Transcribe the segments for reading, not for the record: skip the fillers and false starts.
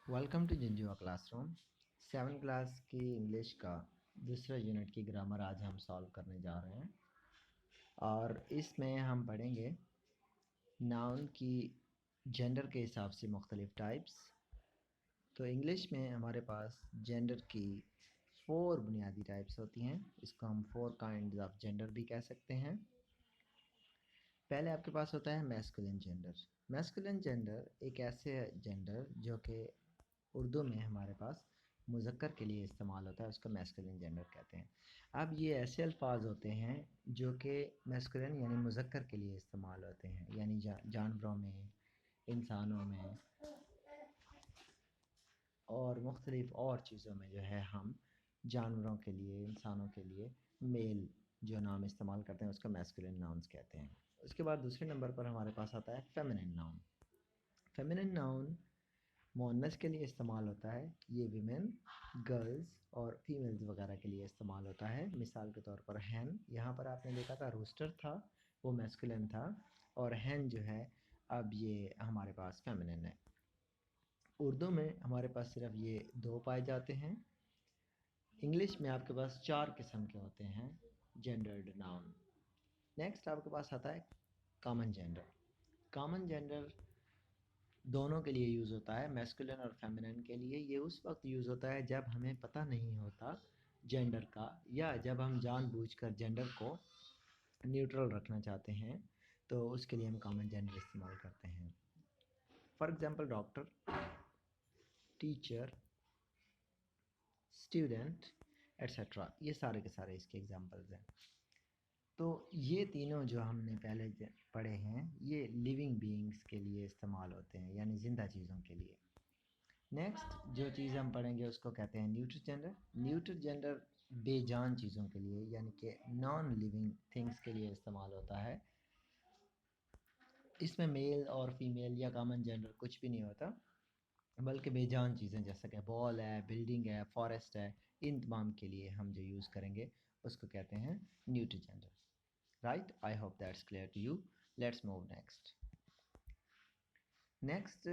Welcome to Jinjua classroom. 7 class की English का दूसरा यूनिट की ग्रामर आज हम सॉल्व करने जा रहे हैं और इसमें हम पढ़ेंगे नाउन की जेंडर के हिसाब से मुख्तलिफ टाइप्स। तो इंग्लिश में हमारे पास जेंडर की 4 बुनियादी टाइप्स होती हैं। इसको हम 4 काइंड्स ऑफ जेंडर भी कह सकते हैं। पहले आपके पास होता है मैस्कुलिन जेंडर। मैस्कुलिन जेंडर एक ऐसे जेंडर जो कि उर्दू में हमारे पास मुज़क्कर के लिए इस्तेमाल होता है, उसको मैस्कुलिन जेंडर कहते हैं। अब ये ऐसे अल्फाज होते हैं जो कि मैस्कुलिन यानी मुज़क्कर के लिए इस्तेमाल होते हैं, यानी जानवरों में, इंसानों में और मुख्तलिफ़ और चीज़ों में जो है हम जानवरों के लिए, इंसानों के लिए मेल जो नाम इस्तेमाल करते हैं उसको मैस्कुलिन नाउन्स कहते हैं। उसके बाद दूसरे नंबर पर हमारे पास आता है फेमिनिन नाउन। फेमिनिन नाउन मुअन्नस के लिए इस्तेमाल होता है, ये वीमेन, गर्ल्स और फीमेल्स वगैरह के लिए इस्तेमाल होता है। मिसाल के तौर पर हैन, यहाँ पर आपने देखा था रूस्टर था, वो मैस्कुलिन था, और हैन जो है अब ये हमारे पास फेमिनिन है। उर्दू में हमारे पास सिर्फ ये 2 पाए जाते हैं। इंग्लिश में आपके पास 4 किस्म के होते हैं जेंडर्ड नाउन। नेक्स्ट आपके पास आता है कॉमन जेंडर। कॉमन जेंडर दोनों के लिए यूज़ होता है, मैस्कुलिन और फेमिनिन के लिए। ये उस वक्त यूज़ होता है जब हमें पता नहीं होता जेंडर का, या जब हम जानबूझकर जेंडर को न्यूट्रल रखना चाहते हैं, तो उसके लिए हम कॉमन जेंडर इस्तेमाल करते हैं। For example doctor, teacher, student etcetera, ये सारे के सारे इसके एग्जांपल्स हैं। तो ये तीनों जो हमने पहले पढ़े हैं ये लिविंग बीइंग्स के लिए इस्तेमाल होते हैं, यानी ज़िंदा चीज़ों के लिए। नेक्स्ट जो चीज़ हम पढ़ेंगे उसको कहते हैं न्यूट्रल जेंडर। न्यूट्रल जेंडर बेजान चीज़ों के लिए, यानी कि नॉन लिविंग थिंग्स के लिए इस्तेमाल होता है। इसमें मेल और फीमेल या कॉमन जेंडर कुछ भी नहीं होता, बल्कि बेजान चीज़ें जैसे कि बॉल है, बिल्डिंग है, फॉरेस्ट है, इन तमाम के लिए हम जो यूज़ करेंगे उसको कहते हैं neutral gender. Right, I hope that's clear to you. Let's move next. Next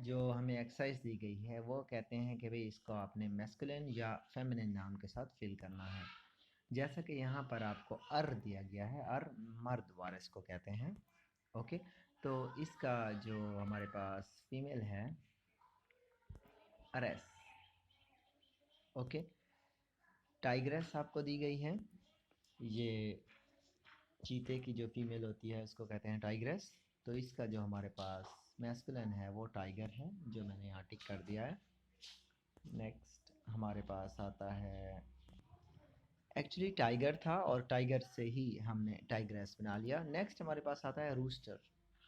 जो हमें एक्सरसाइज दी गई है वो कहते हैं कि भाई इसको आपने मैस्कुलिन या फेमिनिन नाउन के साथ फिल करना है। जैसा कि यहाँ पर आपको अर दिया गया है, अर मर्द वारिस को कहते हैं। ओके, तो इसका जो हमारे पास फीमेल है अरेस। ओके, टाइग्रेस आपको दी गई है, ये चीते की जो फीमेल होती है उसको कहते हैं टाइग्रेस। तो इसका जो हमारे पास मैस्कुलिन है वो टाइगर है, जो मैंने यहाँ टिक कर दिया है। नेक्स्ट हमारे पास आता है, एक्चुअली टाइगर था और टाइगर से ही हमने टाइग्रेस बना लिया। नेक्स्ट हमारे पास आता है रूस्टर।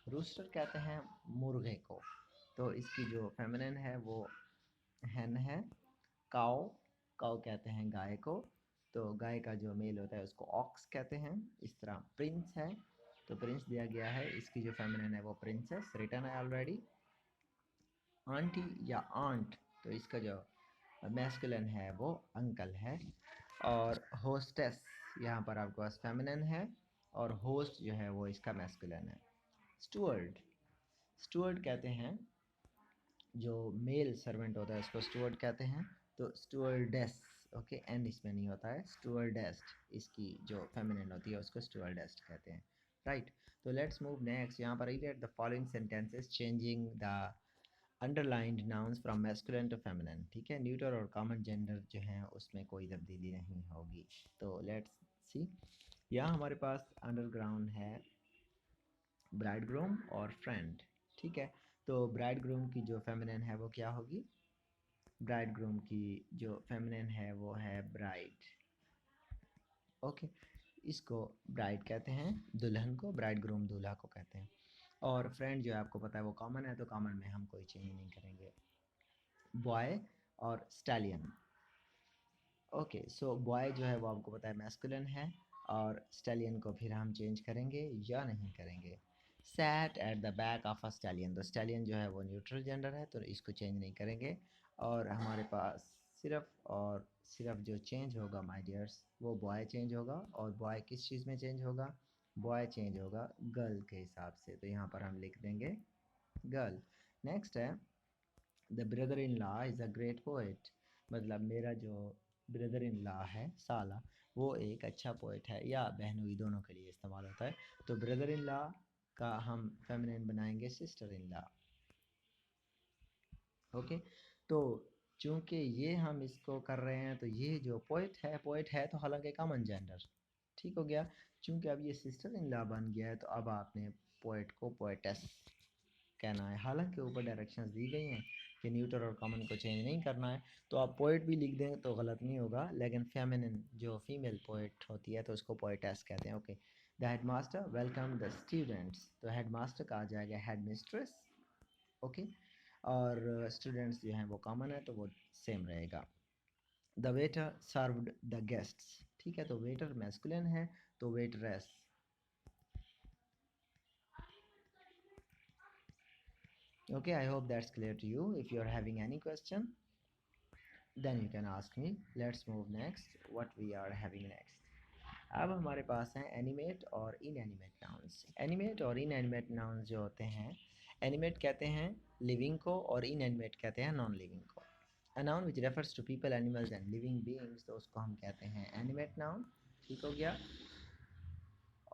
रूस्टर कहते हैं मुर्गे को, तो इसकी जो फेमिनिन है वो हैन है। काओ, काओ कहते हैं गाय को, तो गाय का जो मेल होता है उसको ऑक्स कहते हैं। इस तरह प्रिंस है, तो प्रिंस दिया गया है, इसकी जो फेमिनिन है वो प्रिंसेस, रिटर्न है ऑलरेडी। आंटी या आंट, तो इसका जो मैस्कुलिन है वो अंकल है। और होस्टेस, यहाँ पर आपके पास फेमिनिन है, और होस्ट जो है वो इसका मैस्कुलिन है। स्टुअर्ड, स्टुअर्ड कहते हैं जो मेल सर्वेंट होता है उसको स्टुअर्ड कहते हैं। तो स्टुअर्डेस, ओके, एंड इसमें नहीं होता है, स्टुअर्डेस्ट, इसकी जो फेमिनिन होती है उसको स्टुअर्डेस्ट कहते हैं। राइट, तो लेट्स मूव नेक्स्ट। यहाँ पर read the following sentences changing the underlined nouns from masculine to feminine. ठीक है, न्यूट्रल और कॉमन जेंडर जो हैं उसमें कोई तब्दीली नहीं होगी। तो लेट्स सी, यहाँ हमारे पास अंडरग्राउंड है ब्राइड ग्रूम और फ्रेंड। ठीक है, तो ब्राइड ग्रूम की जो फेमिनिन है वो क्या होगी? ब्राइड ग्रूम की जो फेमिनिन है वो है ब्राइड। ओके, इसको ब्राइड कहते हैं, दुल्हन को, ब्राइड ग्रूम दूल्हा को कहते हैं। और फ्रेंड जो है आपको पता है वो कॉमन है, तो कॉमन में हम कोई चेंज नहीं करेंगे। बॉय और स्टैलियन। ओके, सो बॉय जो है वो आपको पता है मैस्कुलिन है, और स्टैलियन को फिर हम चेंज करेंगे या नहीं करेंगे। Sat at the back of a stallion, तो स्टैलियन जो है वो न्यूट्रल जेंडर है, तो इसको चेंज नहीं करेंगे। और हमारे पास सिर्फ और सिर्फ जो चेंज होगा माय डियर्स वो बॉय चेंज होगा। और बॉय किस चीज़ में चेंज होगा? बॉय चेंज होगा गर्ल के हिसाब से, तो यहाँ पर हम लिख देंगे गर्ल। नेक्स्ट है the brother in law is a great poet, मतलब मेरा जो ब्रदर इन लॉ है, साला, वो एक अच्छा पोएट है, या बहनोई दोनों के लिए इस्तेमाल होता है। तो ब्रदर इन लॉ का हम फेमिनिन बनाएंगे सिस्टर इन लॉ। ओके, तो चूँकि ये हम इसको कर रहे हैं, तो ये जो पोएट है तो हालांकि कॉमन जेंडर, ठीक हो गया। चूँकि अब ये सिस्टर इन लॉ बन गया है, तो अब आपने पोएट को पोएटेस कहना है। हालांकि ऊपर डायरेक्शंस दी गई हैं कि न्यूटर और कॉमन को चेंज नहीं करना है, तो आप पोएट भी लिख दें तो गलत नहीं होगा, लेकिन फेमिनिन जो फीमेल पोएट होती है तो उसको पोएटेस कहते हैं। Okay, the head master welcome the students, तो हेड मास्टर का आ जाएगा हेड मिस्ट्रेस। ओके, और स्टूडेंट्स जो हैं वो कॉमन है तो वो सेम रहेगा। The waiter served the guests, ठीक है, तो वेटर मैस्कुलिन है तो waitress. Okay, I hope that's clear to you. If you're having any question, then you can ask me. Let's move next. What we are having next. अब हमारे पास हैं animate और inanimate nouns. Animate और inanimate nouns जो होते हैं, animate कहते हैं लिविंग को और इनएनिमेट कहते हैं नॉन लिविंग को। A noun which refers to people, animals and living beings, तो उसको हम कहते हैं एनिमेट नाउन, ठीक हो गया।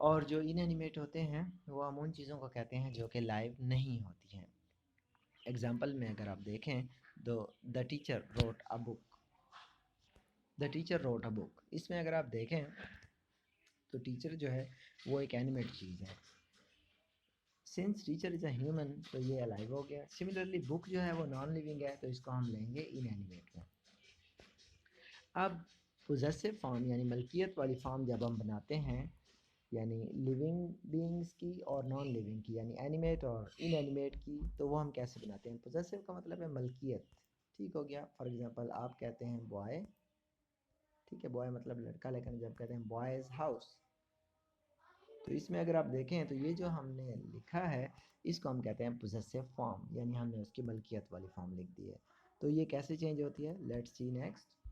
और जो इनएनिमेट होते हैं वो हम उन चीज़ों को कहते हैं जो कि लाइव नहीं होती हैं। एग्जाम्पल में अगर आप देखें तो the teacher wrote a book, the teacher wrote a book, इसमें अगर आप देखें तो टीचर जो है वो एक एनिमेट चीज़ है। Since teacher is a human, तो ये अलाइव हो गया। सिमिलरली बुक जो है वो नॉन लिविंग है, तो इसको हम लेंगे इनएनिमेट में। अब पोजेसिव फॉर्म यानी मलकियत वाली फॉर्म जब हम बनाते हैं, यानी लिविंग बीइंग्स की और नॉन लिविंग की, यानी एनिमेट और इनएनिमेट की, तो वो हम कैसे बनाते हैं। पोजेसिव का मतलब है मलकियत, ठीक हो गया। फॉर एग्जांपल आप कहते हैं बॉय, ठीक है, बॉय मतलब लड़का, लेकिन जब कहते हैं बॉयज़ हाउस, तो इसमें अगर आप देखें तो ये जो हमने लिखा है इसको हम कहते हैं पोजेसिव फॉर्म, यानी हमने उसकी मलकियत वाली फॉर्म लिख दी है। तो ये कैसे चेंज होती है, let's see next.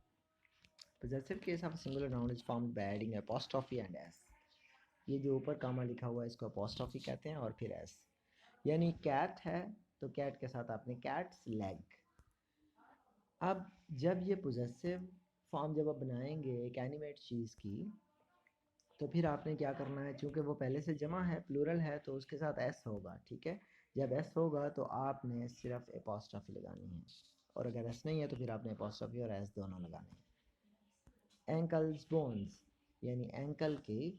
Possessive case of singular noun is formed by adding apostrophe and S. ये जो ऊपर कामा लिखा हुआ है इसको एपोस्ट्रोफी कहते हैं, और फिर एस। यानी कैट है तो कैट के साथ आपने कैट्स लेग। अब जब ये पोजेसिव फॉर्म जब आप बनाएंगे एक एनिमेट चीज़ की, तो फिर आपने क्या करना है, चूँकि वो पहले से जमा है, प्लूरल है, तो उसके साथ एस होगा, ठीक है। जब एस होगा तो आपने सिर्फ एपोस्ट्रोफी लगानी है, और अगर एस नहीं है तो फिर आपने एपोस्ट्रोफी और एस दोनों लगाने हैं। एंकल्स बोन्स, यानी एंकल की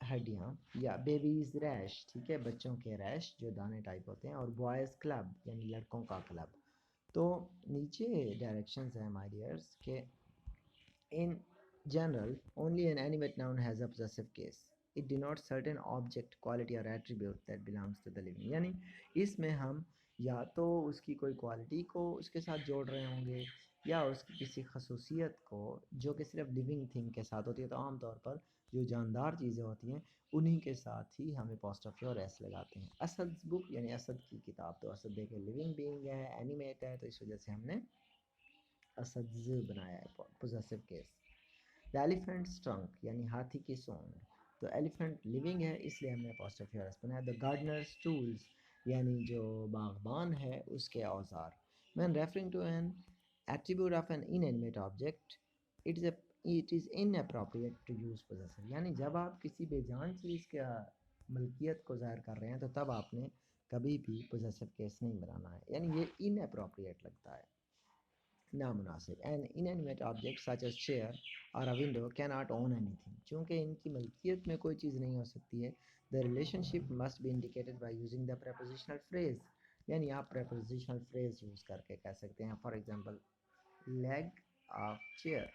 हड्डियाँ, या बेबीज़ रैश, ठीक है, बच्चों के रैश जो दाने टाइप होते हैं, और बॉयज़ क्लब यानी लड़कों का क्लब। तो नीचे डायरेक्शंस हैं माय डियर्स के in general, only an animate noun has a possessive case. It denotes certain object, quality or attribute that belongs to the living. यानी इसमें हम या तो उसकी कोई क्वालिटी को उसके साथ जोड़ रहे होंगे, या उसकी किसी खसूसियत को जो कि सिर्फ लिविंग थिंग के साथ होती है। तो आमतौर पर जो जानदार चीज़ें होती हैं उन्हीं के साथ ही हम एपोस्ट्रोफी और एस लगाते हैं। असद बुक यानी असद की किताब, तो असद देखे लिविंग बीइंग है, एनिमेट है, तो इस वजह से हमने असद बनाया है possessive case. The elephants trunk यानी हाथी की सूंड, तो एलिफेंट लिविंग है इसलिए हमने अपोस्ट्रोफी और एस बनाया। द गार्डनर्स टूल्स यानी जो बागबान है उसके औजार। When referring to an attribute of an inanimate object, it is inappropriate to use possessive, यानी जब आप किसी बेजान चीज़ का मलकियत को ज़ाहिर कर रहे हैं तो तब आपने कभी भी पोजेसिव केस नहीं बनाना है, यानी ये इनअप्रोप्रिएट लगता है, नामुनासिब। An inanimate object such as chair और a window can not own anything, चूँकि इनकी मलकियत में कोई चीज़ नहीं हो सकती है। The relationship must be indicated by using the prepositional phrase, यानी आप प्रेपोजिशनल फ्रेज यूज़ करके कह सकते हैं। For example leg of chair,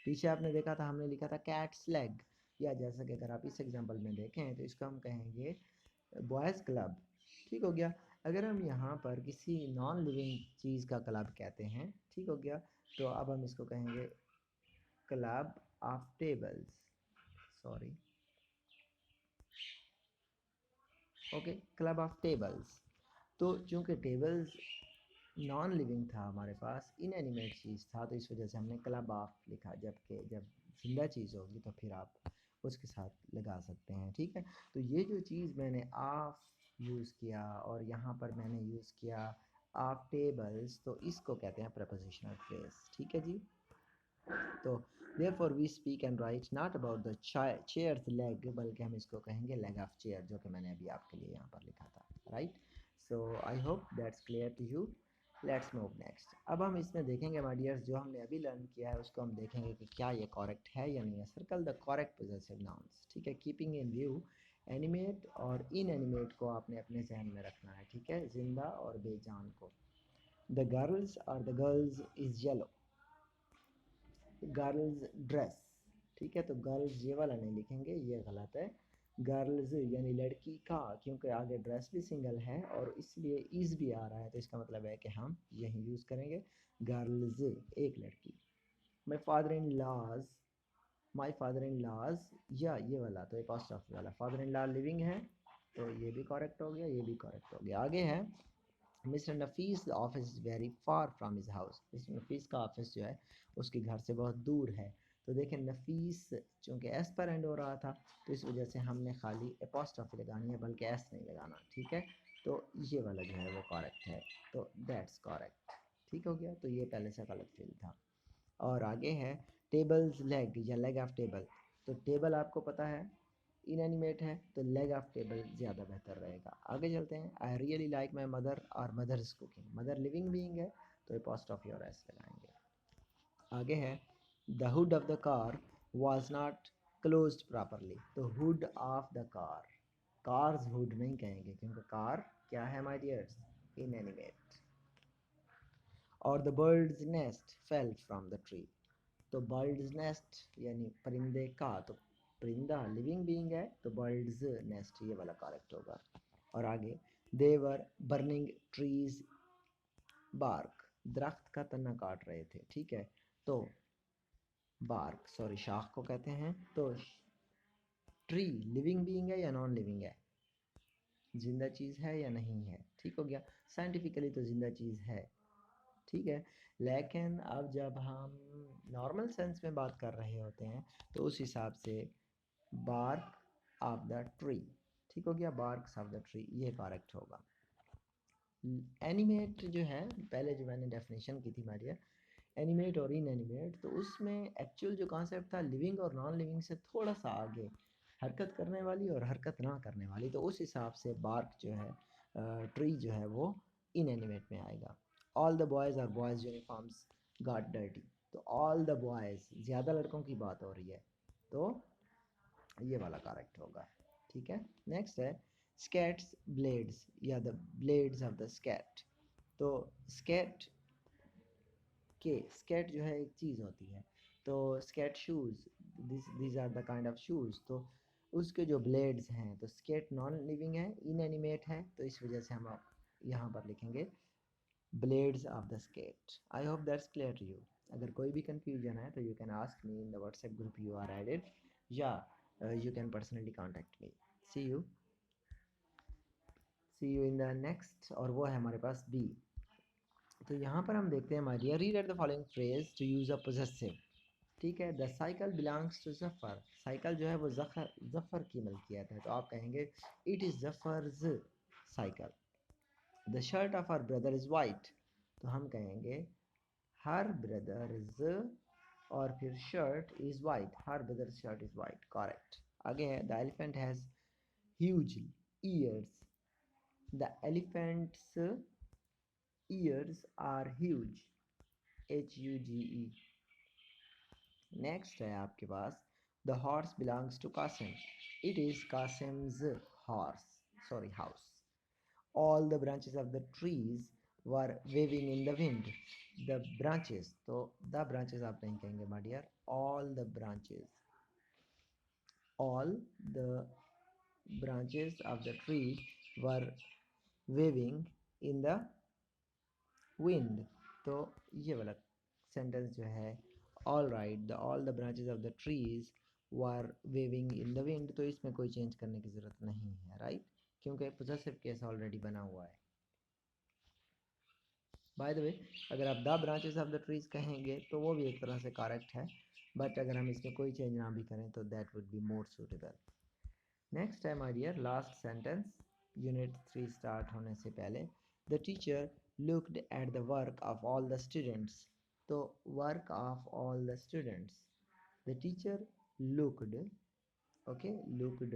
पीछे आपने देखा था हमने लिखा था कैट्स लेग, या जैसा कि अगर आप इस एग्जांपल में देखें तो इसको हम कहेंगे बॉयज़ क्लब, ठीक हो गया। अगर हम यहाँ पर किसी नॉन लिविंग चीज़ का क्लब कहते हैं, ठीक हो गया, तो अब हम इसको कहेंगे club of tables, sorry, okay, club of tables. तो चूँकि टेबल्स नॉन लिविंग था हमारे पास, इनएनिमेट चीज़ था, तो इस वजह से हमने क्लब ऑफ लिखा, जबकि जब जिंदा चीज़ होगी तो फिर आप उसके साथ लगा सकते हैं, ठीक है। तो ये जो चीज़ मैंने ऑफ यूज़ किया और यहाँ पर मैंने यूज़ किया ऑफ टेबल्स, तो इसको कहते हैं प्रपोजिशनल फ्रेज, ठीक है जी। तो therefore we speak and write not about the chair's leg, बल्कि हम इसको कहेंगे leg of chair, जो कि मैंने अभी आपके लिए यहाँ पर लिखा था, right. So I hope that's clear to you. Let's move next. अब हम इसमें देखेंगे माय डियर्स, जो हमने अभी लर्न किया है उसको हम देखेंगे कि क्या ये करेक्ट है या नहीं है। Circle the correct possessive nouns, ठीक है। कीपिंग इन व्यू एनिमेट और इनएनिमेट को आपने अपने जहन में रखना है, ठीक है, जिंदा और बेजान को। द गर्ल्स और the girls is yellow, girls dress, ठीक है। तो गर्ल्स ये वाला नहीं लिखेंगे, ये गलत है। गर्ल्स यानी लड़की का, क्योंकि आगे ड्रेस भी सिंगल है और इसलिए इज भी आ रहा है, तो इसका मतलब है कि हम यही यूज़ करेंगे, गर्ल्स एक लड़की। My father in laws, my father in laws, या ये वाला तो एपोस्ट्रोफी वाला, फादर इन लॉ लिविंग है, तो ये भी करेक्ट हो गया, ये भी करेक्ट हो गया। आगे है mister Nafees office is very far from his house, mister Nafees का ऑफिस जो है उसके घर से बहुत दूर है। तो देखें नफीस चूँकि एस पर एंड हो रहा था, तो इस वजह से हमने खाली एपोस्ट्रोफी लगानी है, बल्कि एस नहीं लगाना, ठीक है। तो ये वाला जो है वो करेक्ट है, तो दैट्स करेक्ट, ठीक हो गया। तो ये पहले से गलत फील था। और आगे है टेबल्स लेग या लेग ऑफ टेबल, तो टेबल आपको पता है इनएनिमेट है, तो लेग ऑफ टेबल ज़्यादा बेहतर रहेगा। आगे चलते हैं। I really like my mother और mother's cooking, mother living being है, तो एपोस्ट्रोफी और एस लगाएंगे। आगे है the hood of the car was not closed properly, तो hood of the car, car's hood नहीं कहेंगे क्योंकि कार क्या है माय डियर्स, इनएनिमेट। और the bird's nest fell from the tree, तो बर्ड्स नेस्ट यानी परिंदे का, तो परिंदा लिविंग बीइंग है, तो बर्ड्स नेस्ट ये वाला करेक्ट होगा। और आगे दे वर बर्निंग ट्रीज बार्क, दरख्त का तना काट रहे थे, ठीक है। तो बार्क सॉरी शाख को कहते हैं। तो ट्री लिविंग बीइंग है या नॉन लिविंग है, जिंदा चीज़ है या नहीं है, ठीक हो गया। साइंटिफिकली तो जिंदा चीज़ है, ठीक है। लेकिन अब जब हम नॉर्मल सेंस में बात कर रहे होते हैं तो उस हिसाब से बार्क ऑफ द ट्री, ठीक हो गया, बार्क्स ऑफ द ट्री ये करेक्ट होगा। एनिमेट जो है, पहले जो मैंने डेफिनेशन की थी मारिया, एनिमेट और इन एनिमेट, तो उसमें एक्चुअल जो कॉन्सेप्ट था लिविंग और नॉन लिविंग से थोड़ा सा आगे, हरकत करने वाली और हरकत ना करने वाली, तो उस हिसाब से बार्क जो है, ट्री जो है वो इन एनिमेट में आएगा। All the boys are boys uniforms got dirty, तो ऑल द बॉयज़ ज़्यादा लड़कों की बात हो रही है, तो ये वाला करेक्ट होगा, ठीक है। नेक्स्ट है स्केट्स ब्लेड्स या the blades of the skate, तो स्केट के, स्केट जो है एक चीज़ होती है, तो skate shoes, this are the kind of shoes, तो उसके जो ब्लेड्स हैं, तो स्केट नॉन लिविंग है, इनएनिमेट है, तो इस वजह से हम यहाँ पर लिखेंगे blades of the skate. I hope that's clear to you. अगर कोई भी कन्फ्यूजन है तो you can ask me in the WhatsApp group you are added, या you can personally contact me. See you in the next, और वो है हमारे पास बी। तो यहाँ पर हम देखते हैं my dear, read at the following phrase to use a possessive, ठीक है। The cycle belongs to Zafar, cycle जो है वो जफ़र की मलकियत है, तो आप कहेंगे it is Zafar's cycle. The shirt of our brother is white, तो हम कहेंगे हर ब्रदर्स और फिर shirt is white, her brother shirt is white, correct. आगे है the elephant has huge ears, the elephant's ears are huge, HUGE। Next है आपके पास the horse belongs to Qasim, it is Qasim's horse, sorry house. All the branches of the trees were waving in the wind, the branches, तो the branches आप नहीं कहेंगे my dear, all the branches, all the branches of the tree were waving in the wind, तो ये वाला sentence जो है all right the all the branches of the trees were waving in the wind, तो इसमें कोई change करने की ज़रूरत नहीं है, राइट, क्योंकि पोजेसिव केस ऑलरेडी बना हुआ है। बाय द वे अगर आप the branches of the trees कहेंगे तो वो भी एक तरह से करेक्ट है, बट अगर हम इसमें कोई चेंज ना भी करें तो that would be more suitable. Next है my dear last sentence, unit 3 start होने से पहले। The teacher looked at the work of all the students. तो work of all the students. The teacher looked, okay, looked,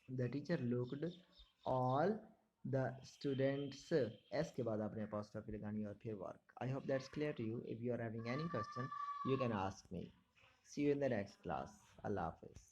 the teacher looked all the students. S के बाद आपने apostrophe लगानी और फिर work. I hope that's clear to you. If you are having any question, you can ask me. See you in the next class. Allah Hafiz.